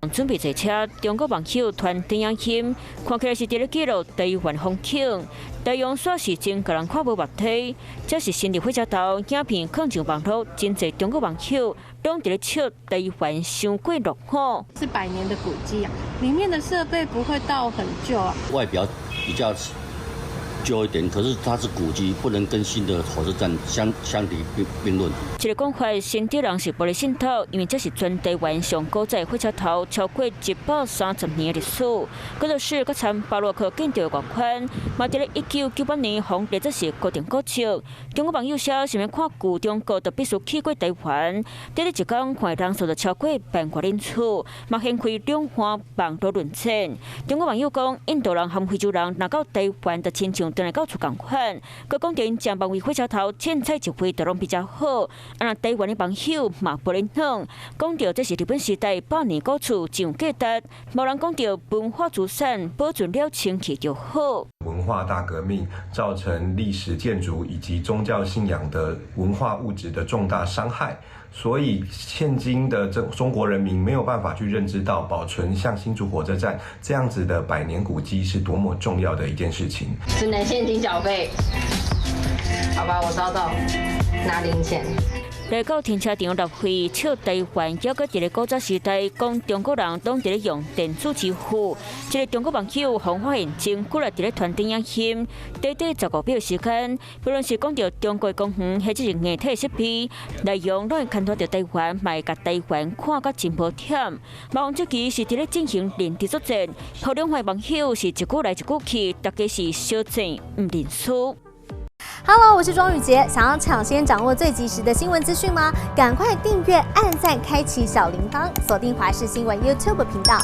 准备坐车，中国网友传电影片，看起来是伫咧记录台湾风景。台阳煞是真个人看无目体，这是新入火车头影片放上网络，真侪中国网友拢伫咧笑台湾伤过落伍。是100年的古迹啊，里面的设备不会到很旧啊。外表比较旧一点，可是它是古迹，不能跟新的火车站相提并论。一个讲法，新竹人是玻璃信徒，因为这是全台湾上古早火车头，超过130年的历史。嗰度是佮参巴洛克建筑的外观，嘛伫咧1998年皇帝这是固定古蹟。中国网友说，想要看旧中国，就必须去过台湾。第一天看人数就超过100多人次，嘛掀开两岸网络论战。中国网友讲，印度人和非洲人拿到台湾的亲像。回来到厝共款，佮讲电正网为火车头凊彩一回都拢比较好。啊，台湾的网友嘛不认同，讲到这是日本时代100年古厝上价值，无人讲到文化资产保存了清气就好。文化大革命造成历史建筑以及宗教信仰的文化物质的重大伤害。所以，现今的中国人民没有办法去认知到保存像新竹火车站这样子的100年古迹是多么重要的一件事情。只能现金缴费，好吧，我找到拿零钱。来到停车场入会，笑台湾，还搁伫咧古早时代，讲中国人拢伫咧用电子支付。一个中国网友红发现真过来伫咧传电影片，短短15秒时间，不论是讲到中国公园，或者是硬体设备，内容拢会看到台湾，嘛会甲台湾看甲真无忝。马王这期是伫咧进行连地作战，互两位网友是一句来一句去，大家是小战唔认输。Hello， 我是庄宇杰。想要抢先掌握最及时的新闻资讯吗？赶快订阅、按赞、开启小铃铛，锁定华视新闻 YouTube 频道。